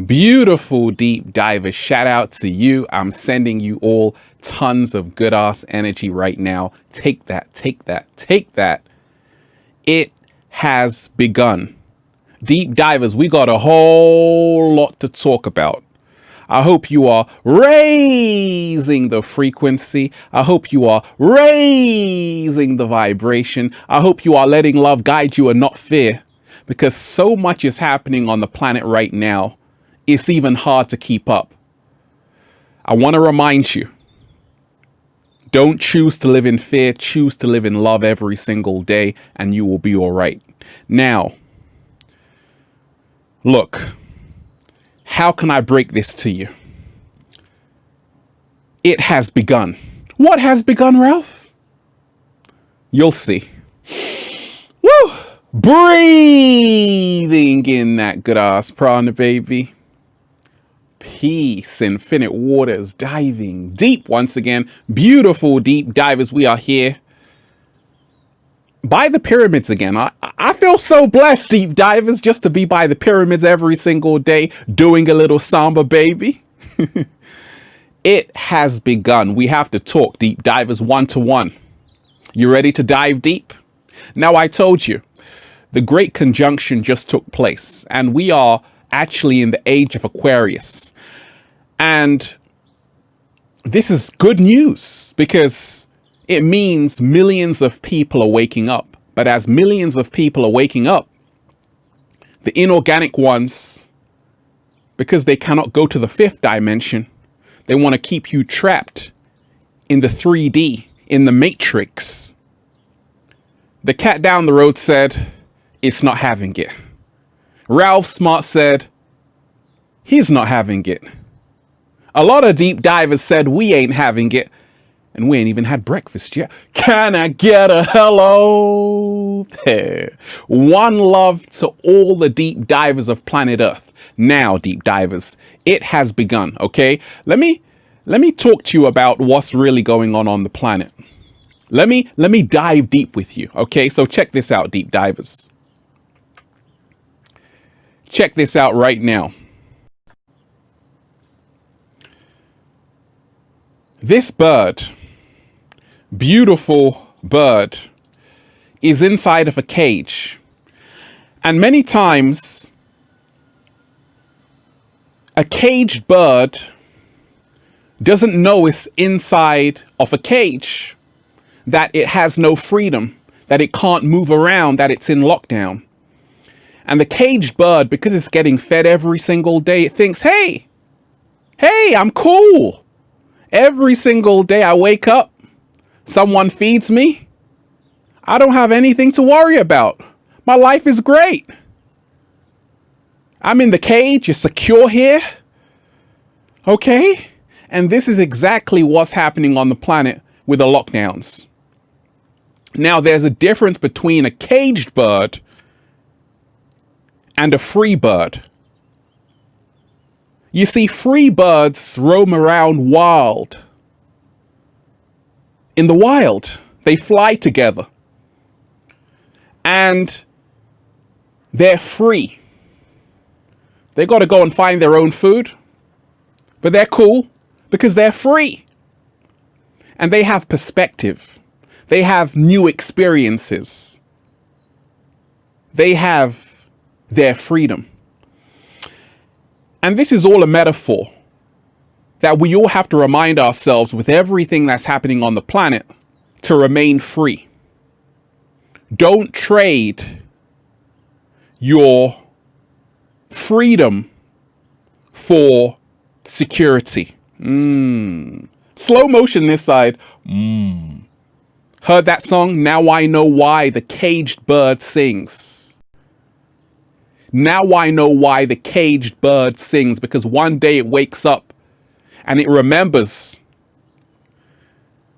Beautiful deep divers, shout out to you. I'm sending you all tons of good ass energy right now. Take that, take that, take that. It has begun. Deep divers, we got a whole lot to talk about. I hope you are raising the frequency. I hope you are raising the vibration. I hope you are letting love guide you and not fear, because so much is happening on the planet right now. It's even hard to keep up. I want to remind you, don't choose to live in fear, choose to live in love every single day, and you will be all right. Now, look, how can I break this to you? It has begun. What has begun, Ralph? You'll see. Woo! Breathing in that good ass prana, baby. Peace, infinite waters, diving deep once again. Beautiful deep divers, we are here by the pyramids again. I feel so blessed, deep divers, just to be by the pyramids every single day, doing a little samba, baby. It has begun. We have to talk, deep divers, one-to-one. You ready to dive deep? Now, I told you, the Great Conjunction just took place, and we are actually in the age of Aquarius. And this is good news because it means millions of people are waking up. But as millions of people are waking up, the inorganic ones, because they cannot go to the fifth dimension, they want to keep you trapped in the 3D, in the matrix. The cat down the road said, it's not having it. Ralph Smart said, he's not having it. A lot of deep divers said we ain't having it. And we ain't even had breakfast yet. Can I get a hello there? One love to all the deep divers of planet Earth. Now, deep divers, it has begun, okay? Let me talk to you about what's really going on the planet. Let me dive deep with you, okay? So check this out, deep divers. Check this out right now. This bird, beautiful bird, is inside of a cage. And many times, a caged bird doesn't know it's inside of a cage, that it has no freedom, that it can't move around, that it's in lockdown. And the caged bird, because it's getting fed every single day, it thinks, hey, I'm cool. Every single day I wake up, someone feeds me. I don't have anything to worry about. My life is great. I'm in the cage, you're secure here. Okay? And this is exactly what's happening on the planet with the lockdowns. Now, there's a difference between a caged bird and a free bird. You see, free birds roam around wild. In the wild, they fly together. And they're free. They got to go and find their own food. But they're cool because they're free. And they have perspective. They have new experiences. They have their freedom. And this is all a metaphor that we all have to remind ourselves with everything that's happening on the planet to remain free. Don't trade your freedom for security. Slow motion this side. Heard that song? Now I know why the caged bird sings. Now I know why the caged bird sings, because one day it wakes up and it remembers,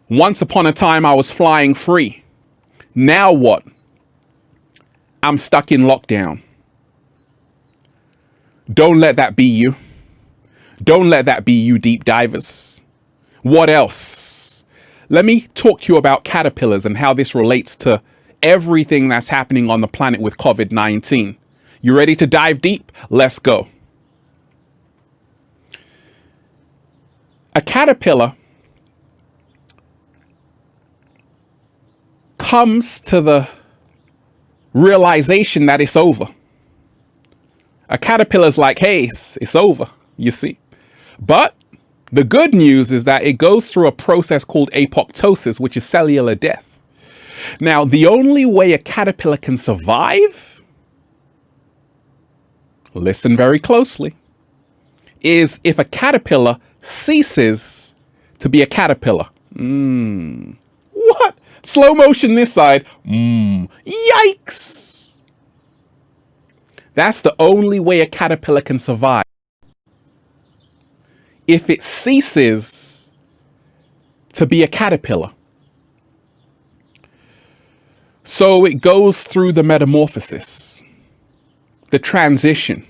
once upon a time I was flying free. Now what? I'm stuck in lockdown. Don't let that be you. Don't let that be you, deep divers. What else? Let me talk to you about caterpillars and how this relates to everything that's happening on the planet with COVID-19. You ready to dive deep? Let's go. A caterpillar comes to the realization that it's over. A caterpillar's like, hey, it's over, you see. But the good news is that it goes through a process called apoptosis, which is cellular death. Now, the only way a caterpillar can survive, listen very closely, is if a caterpillar ceases to be a caterpillar. What? Slow motion this side. Yikes. That's the only way a caterpillar can survive. If it ceases to be a caterpillar. So it goes through the metamorphosis, the transition,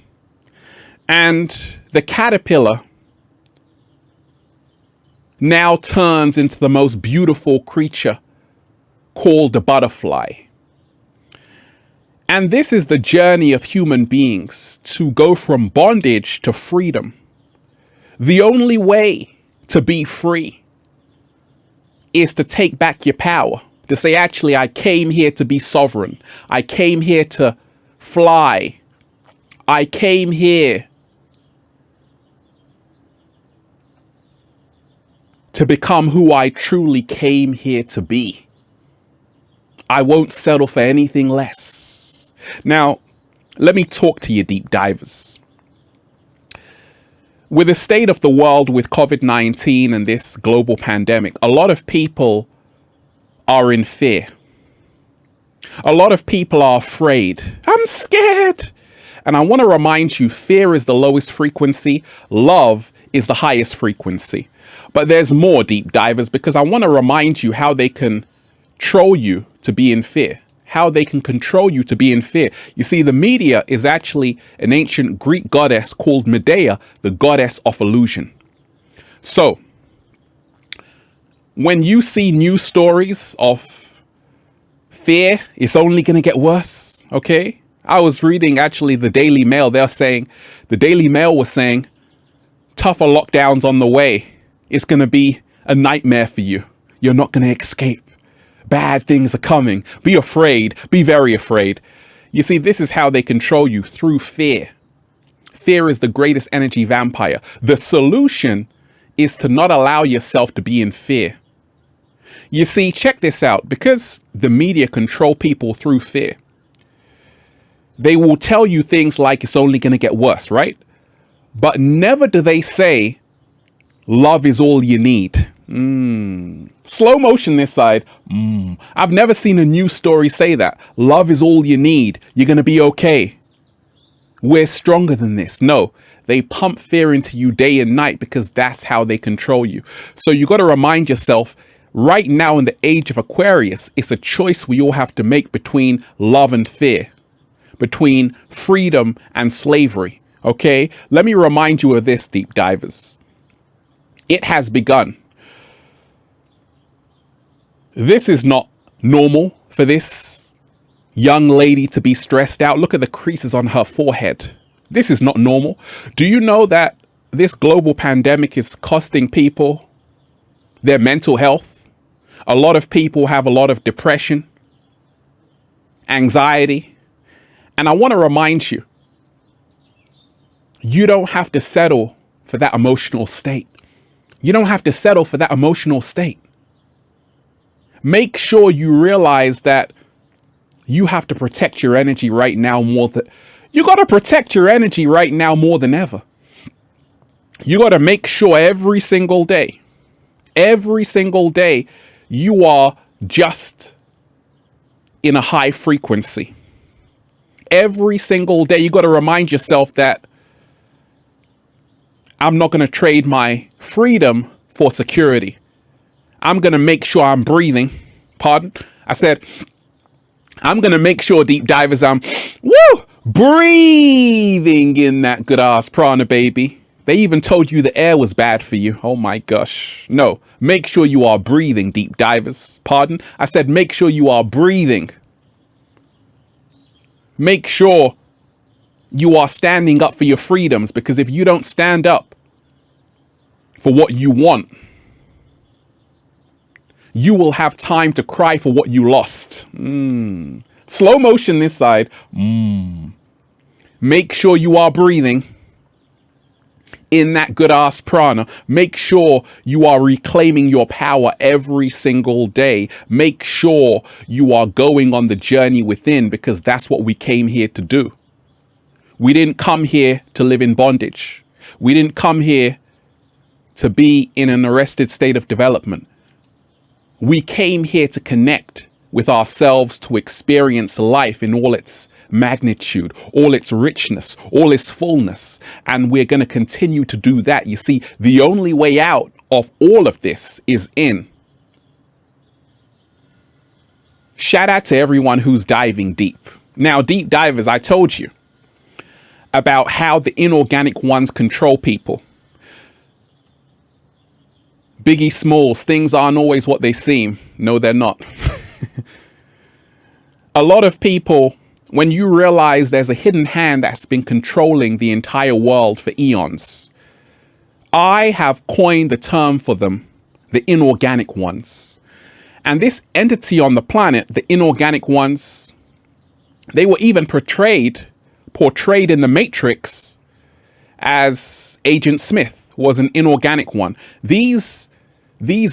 and the caterpillar now turns into the most beautiful creature called the butterfly. And this is the journey of human beings, to go from bondage to freedom. The only way to be free is to take back your power, to say, actually, I came here to be sovereign. I came here to fly. I came here to become who I truly came here to be. I won't settle for anything less. Now, let me talk to you, deep divers. With the state of the world with COVID-19 and this global pandemic, a lot of people are in fear. A lot of people are afraid. I'm scared. And I want to remind you, fear is the lowest frequency. Love is the highest frequency. But there's more, deep divers, because I want to remind you how they can control you to be in fear. How they can control you to be in fear. You see, the media is actually an ancient Greek goddess called Medea, the goddess of illusion. So, when you see news stories of fear, it's only going to get worse, okay? I was reading actually the Daily Mail. The Daily Mail was saying, tougher lockdowns on the way. It's going to be a nightmare for you. You're not going to escape. Bad things are coming. Be afraid. Be very afraid. You see, this is how they control you, through fear. Fear is the greatest energy vampire. The solution is to not allow yourself to be in fear. You see, check this out. Because the media control people through fear, they will tell you things like it's only going to get worse, right? But never do they say, love is all you need. Slow motion this side. I've never seen a news story say that. Love is all you need. You're going to be okay. We're stronger than this. No, they pump fear into you day and night because that's how they control you. So you got to remind yourself, right now in the age of Aquarius, it's a choice we all have to make between love and fear, between freedom and slavery. Okay, let me remind you of this, deep divers. It has begun. This is not normal for this young lady to be stressed out. Look at the creases on her forehead. This is not normal. Do you know that this global pandemic is costing people their mental health? A lot of people have a lot of depression, anxiety. And I want to remind you, you don't have to settle for that emotional state. You don't have to settle for that emotional state. Make sure you realize that you have to protect your energy right now more than you got to protect your energy right now more than ever. You got to make sure every single day, you are just in a high frequency. Every single day, you got to remind yourself that I'm not going to trade my freedom for security. I'm going to make sure I'm breathing. Pardon? I said, I'm going to make sure, deep divers, I'm breathing in that good ass prana, baby. They even told you the air was bad for you. Oh my gosh. No, make sure you are breathing, deep divers. Pardon? I said, make sure you are breathing. Make sure you are standing up for your freedoms, because if you don't stand up for what you want, you will have time to cry for what you lost. Slow motion this side. Make sure you are breathing in that good ass prana. Make sure you are reclaiming your power every single day. Make sure you are going on the journey within, because that's what we came here to do. We didn't come here to live in bondage. We didn't come here to be in an arrested state of development. We came here to connect with ourselves, to experience life in all its magnitude, all its richness, all its fullness. And we're going to continue to do that. You see, the only way out of all of this is in. Shout out to everyone who's diving deep. Now, deep divers, I told you about how the inorganic ones control people. Biggie Smalls, things aren't always what they seem. No, they're not. A lot of people, when you realize there's a hidden hand that's been controlling the entire world for eons, I have coined the term for them, the inorganic ones. And this entity on the planet, the inorganic ones, they were even portrayed in the Matrix as Agent Smith was an inorganic one. These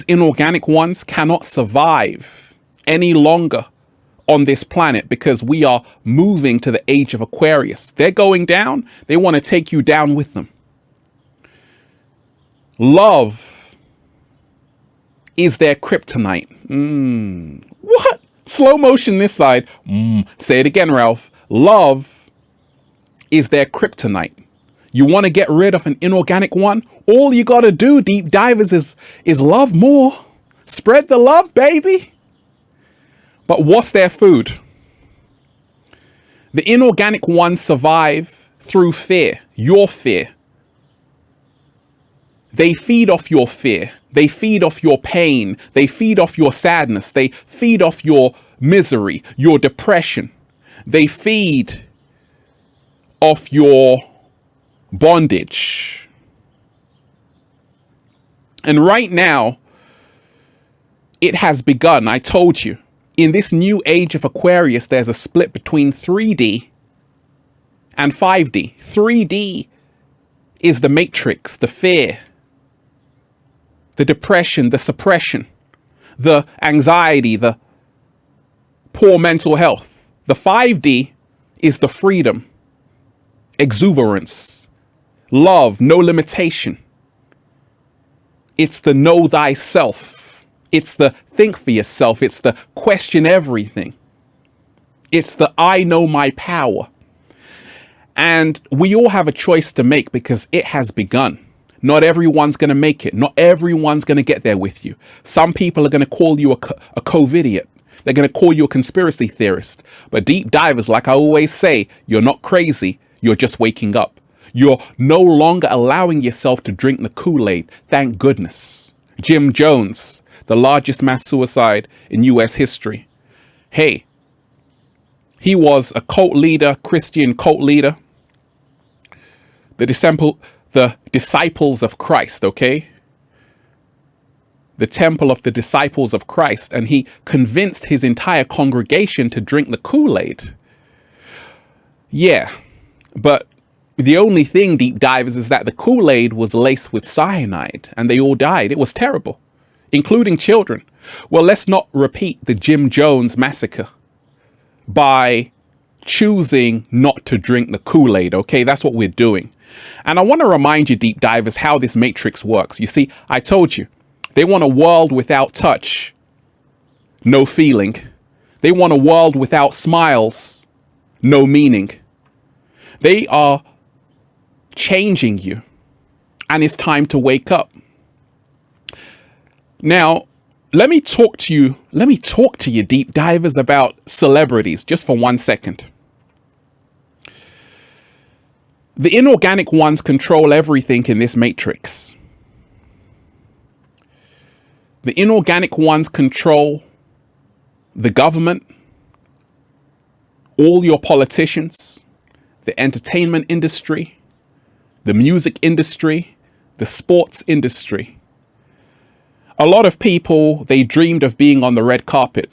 inorganic ones cannot survive any longer on this planet because we are moving to the age of Aquarius. They're going down. They want to take you down with them. Love is their kryptonite. What? Slow motion this side. Say it again, Ralph. Love is their kryptonite. You want to get rid of an inorganic one? All you got to do, deep divers, is love more. Spread the love, baby. But what's their food? The inorganic ones survive through fear, your fear. They feed off your fear. They feed off your pain. They feed off your sadness. They feed off your misery, your depression. They feed off your bondage. And right now, it has begun. I told you, in this new age of Aquarius, there's a split between 3D and 5D. 3D is the matrix, the fear, the depression, the suppression, the anxiety, the poor mental health. The 5D is the freedom, exuberance, love, no limitation. It's the know thyself. It's the think for yourself. It's the question everything. It's the I know my power. And we all have a choice to make because it has begun. Not everyone's going to make it. Not everyone's going to get there with you. Some people are going to call you a COVIDiot. They're going to call you a conspiracy theorist. But deep divers, like I always say, you're not crazy. You're just waking up. You're no longer allowing yourself to drink the Kool-Aid. Thank goodness. Jim Jones, the largest mass suicide in US history. Hey, he was a cult leader, Christian cult leader. The disciples of Christ, okay? The temple of the disciples of Christ. And he convinced his entire congregation to drink the Kool-Aid. Yeah, but the only thing, deep divers, is that the Kool-Aid was laced with cyanide and they all died. It was terrible, including children. Well, let's not repeat the Jim Jones massacre by choosing not to drink the Kool-Aid, okay? That's what we're doing. And I want to remind you, deep divers, how this matrix works. You see, I told you, they want a world without touch, no feeling. They want a world without smiles, no meaning. They are changing you, and it's time to wake up. Now, let me talk to you, deep divers, about celebrities just for 1 second. The inorganic ones control everything in this matrix. The inorganic ones control the government, all your politicians, the entertainment industry, the music industry, the sports industry. A lot of people, they dreamed of being on the red carpet.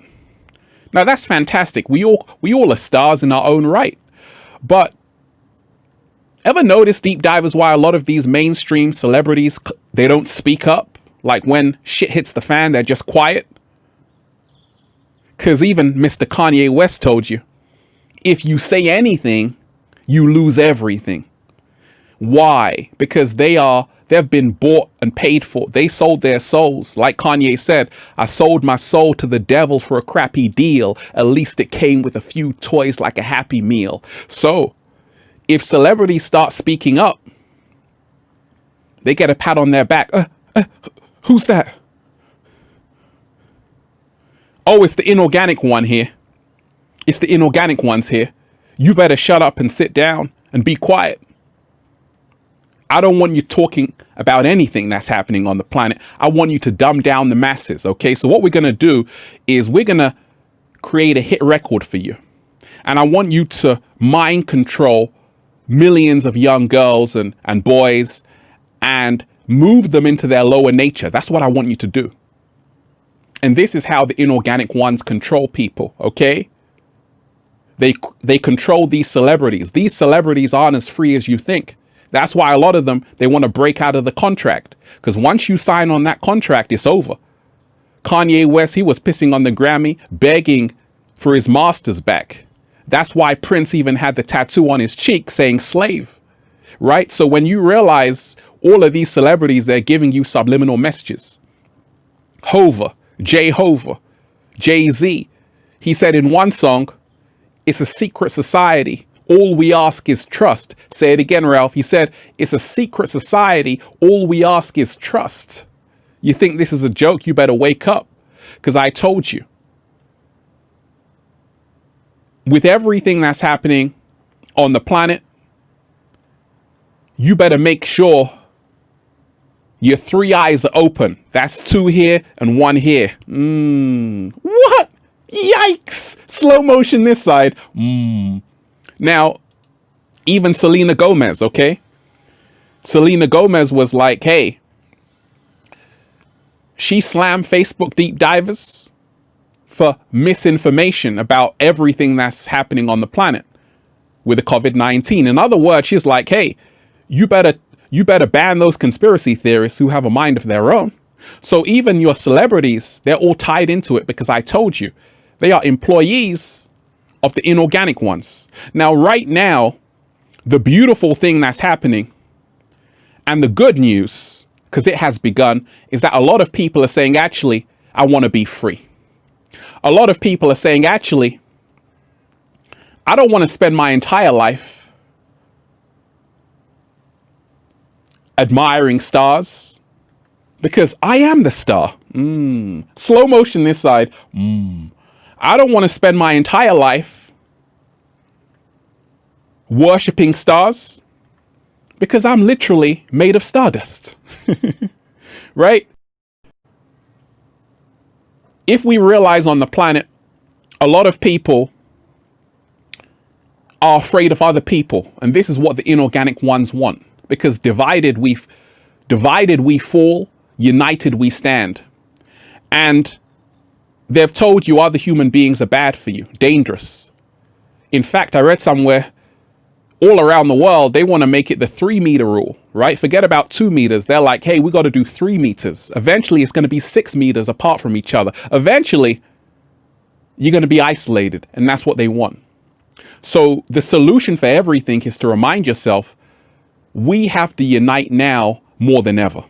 Now that's fantastic. We all are stars in our own right. But ever notice, deep divers, why a lot of these mainstream celebrities, they don't speak up? Like when shit hits the fan, they're just quiet? Because even Mr. Kanye West told you, if you say anything, you lose everything. Why? Because they've been bought and paid for. They sold their souls. Like Kanye said, I sold my soul to the devil for a crappy deal. At least it came with a few toys like a Happy Meal. So if celebrities start speaking up, they get a pat on their back. Who's that? Oh, it's the inorganic one here. It's the inorganic ones here. You better shut up and sit down and be quiet. I don't want you talking about anything that's happening on the planet. I want you to dumb down the masses, okay? So what we're going to do is we're going to create a hit record for you. And I want you to mind control millions of young girls and boys and move them into their lower nature. That's what I want you to do. And this is how the inorganic ones control people, okay? They control these celebrities. These celebrities aren't as free as you think. That's why a lot of them, they want to break out of the contract. Because once you sign on that contract, it's over. Kanye West, he was pissing on the Grammy, begging for his masters back. That's why Prince even had the tattoo on his cheek saying slave, right? So when you realize all of these celebrities, they're giving you subliminal messages. Hova, Jay-Z, he said in one song, it's a secret society. All we ask is trust. Say it again, Ralph. He said, it's a secret society. All we ask is trust. You think this is a joke? You better wake up. Because I told you. With everything that's happening on the planet, you better make sure your three eyes are open. That's two here and one here. What? Yikes. Slow motion this side. Now, even Selena Gomez, okay? Selena Gomez was like, hey, she slammed Facebook deep divers for misinformation about everything that's happening on the planet with the COVID-19. In other words, she's like, hey, you better ban those conspiracy theorists who have a mind of their own. So even your celebrities, they're all tied into it because I told you, they are employees of the inorganic ones. Now, right now, the beautiful thing that's happening and the good news, because it has begun, is that a lot of people are saying, actually, I want to be free. A lot of people are saying, actually, I don't want to spend my entire life admiring stars because I am the star. Slow motion this side. I don't want to spend my entire life worshipping stars because I'm literally made of stardust. Right? If we realize on the planet, a lot of people are afraid of other people. And this is what the inorganic ones want. Because divided we fall, united we stand. And they've told you other human beings are bad for you, dangerous. In fact, I read somewhere all around the world, they want to make it the 3-meter rule, right? Forget about 2 meters. They're like, hey, we got to do 3 meters. Eventually, it's going to be 6 meters apart from each other. Eventually, you're going to be isolated. And that's what they want. So the solution for everything is to remind yourself, we have to unite now more than ever.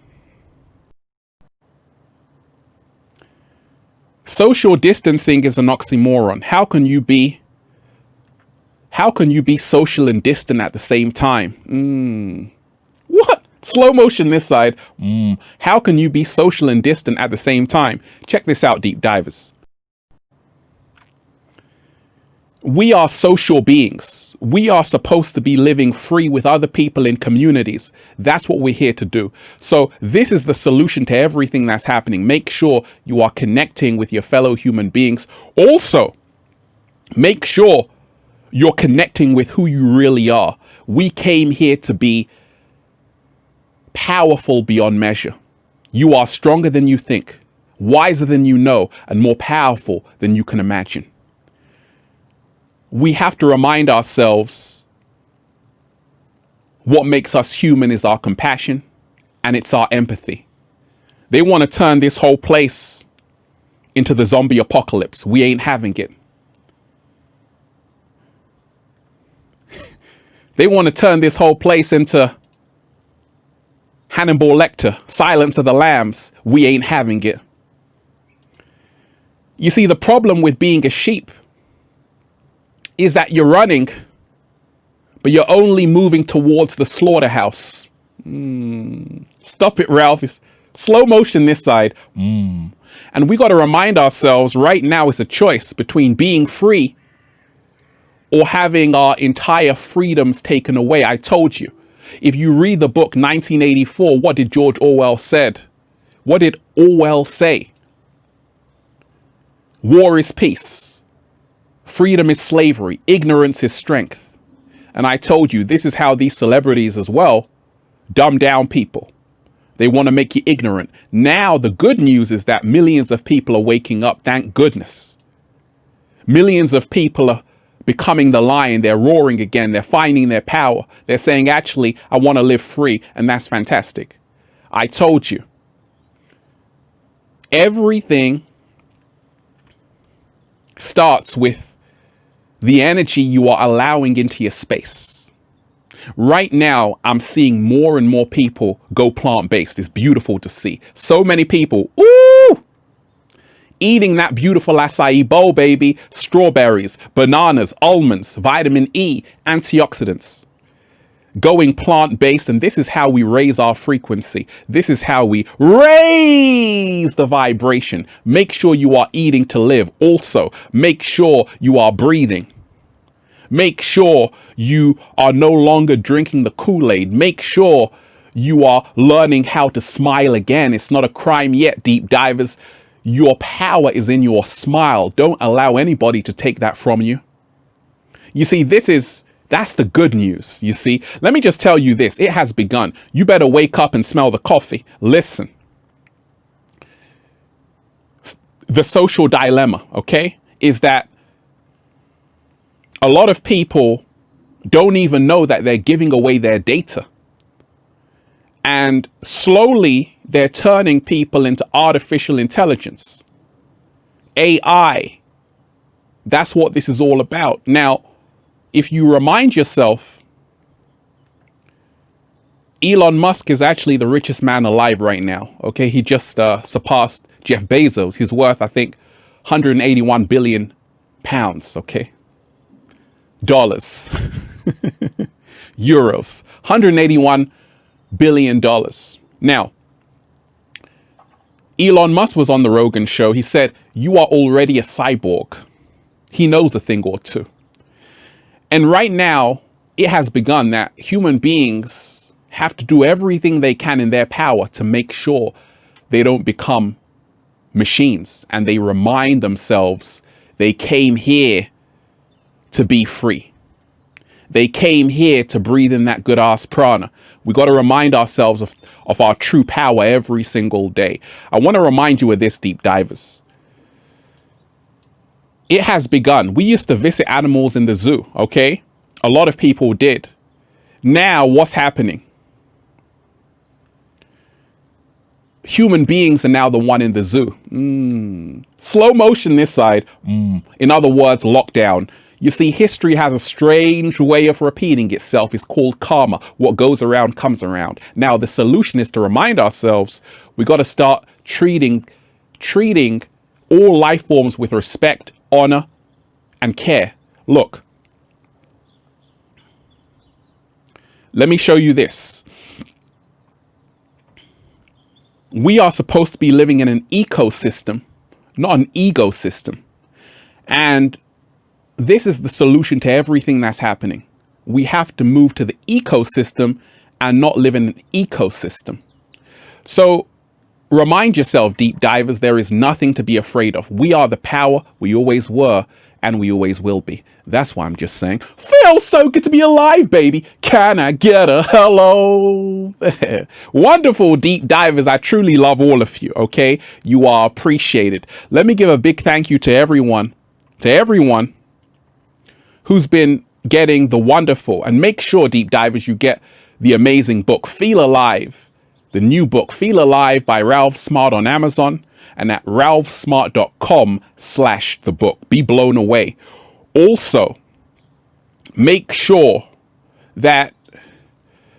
Social distancing is an oxymoron. How can you be social and distant at the same time? What? Slow motion this side. How can you be social and distant at the same time? Check this out, deep divers. We are social beings. We are supposed to be living free with other people in communities. That's what we're here to do. So this is the solution to everything that's happening. Make sure you are connecting with your fellow human beings. Also, make sure you're connecting with who you really are. We came here to be powerful beyond measure. You are stronger than you think, wiser than you know, and more powerful than you can imagine. We have to remind ourselves what makes us human is our compassion and it's our empathy. They want to turn this whole place into the zombie apocalypse. We ain't having it. They want to turn this whole place into Hannibal Lecter, Silence of the Lambs. We ain't having it. You see, the problem with being a sheep is that you're running, but you're only moving towards the slaughterhouse. Stop it, Ralph. It's slow motion this side. And we got to remind ourselves right now it's a choice between being free or having our entire freedoms taken away. I told you, if you read the book 1984, what did George Orwell said? What did Orwell say? War is peace. Freedom is slavery. Ignorance is strength. And I told you, this is how these celebrities as well dumb down people. They want to make you ignorant. Now, the good news is that millions of people are waking up. Thank goodness. Millions of people are becoming the lion. They're roaring again. They're finding their power. They're saying, actually, I want to live free. And that's fantastic. I told you. Everything starts with the energy you are allowing into your space. Right now, I'm seeing more and more people go plant-based. It's beautiful to see. So many people, eating that beautiful acai bowl, baby. Strawberries, bananas, almonds, vitamin E, antioxidants. Going plant-based, and this is how we raise our frequency. This is how we raise the vibration. Make sure you are eating to live. Also, make sure you are breathing. Make sure you are no longer drinking the Kool-Aid. Make sure you are learning how to smile again. It's not a crime yet, deep divers. Your power is in your smile. Don't allow anybody to take that from you. You see, that's the good news. You see, let me just tell you this. It has begun. You better wake up and smell the coffee. Listen. The social dilemma, okay, is that a lot of people don't even know that they're giving away their data. And slowly they're turning people into artificial intelligence. AI. That's what this is all about. Now, if you remind yourself, Elon Musk is actually the richest man alive right now. Okay, he just surpassed Jeff Bezos. He's worth, I think, 181 billion pounds. Okay, dollars, euros, 181 billion dollars. Now, Elon Musk was on the Rogan show. He said, "You are already a cyborg." He knows a thing or two. And right now, it has begun that human beings have to do everything they can in their power to make sure they don't become machines. And they remind themselves they came here to be free. They came here to breathe in that good ass prana. We got to remind ourselves of our true power every single day. I want to remind you of this, deep divers. It has begun. We used to visit animals in the zoo, okay? A lot of people did. Now, what's happening? Human beings are now the one in the zoo. Slow motion this side. In other words, lockdown. You see, history has a strange way of repeating itself. It's called karma. What goes around comes around. Now, the solution is to remind ourselves we got to start treating all life forms with respect, honor, and care. Look, let me show you this. We are supposed to be living in an ecosystem, not an ecosystem. And this is the solution to everything that's happening. We have to move to the ecosystem and not live in an ecosystem. So remind yourself, deep divers, there is nothing to be afraid of. We are the power. We always were. and we always will be. That's why I'm just saying, feels so good to be alive, baby. Can I get a hello? Wonderful deep divers. I truly love all of you, okay? You are appreciated. Let me give a big thank you to everyone who's been getting the wonderful, and make sure, deep divers, you get the amazing book, Feel Alive. The new book, Feel Alive by Ralph Smart on Amazon and at ralphsmart.com/the book. Be blown away. Also, make sure that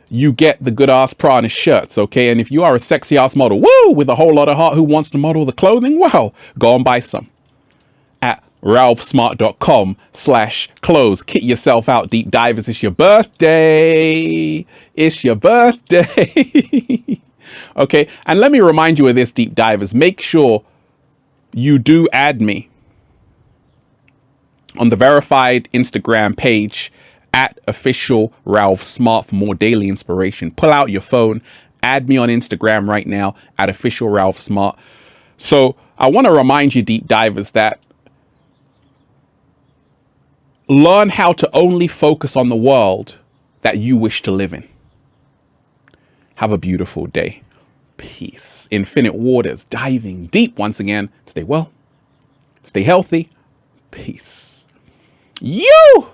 you get the Good Ass Prana shirts, okay? And if you are a sexy ass model, woo, with a whole lot of heart who wants to model the clothing, well, go and buy some at ralphsmart.com/clothes. Kit yourself out, deep divers. It's your birthday. It's your birthday. Okay, and let me remind you of this, deep divers. Make sure you do add me on the verified Instagram page at official Ralph Smart for more daily inspiration. Pull out your phone, add me on Instagram right now at official Ralph Smart. So I want to remind you, deep divers, that learn how to only focus on the world that you wish to live in. Have a beautiful day. Peace. Infinite waters, diving deep once again. Stay well. Stay healthy. Peace. You!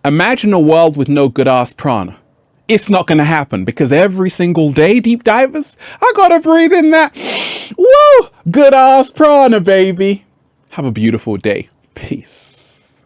Imagine a world with no good ass prana. It's not going to happen, because every single day, deep divers, I gotta breathe in that. Woo! Good ass prana, baby. Have a beautiful day. Peace.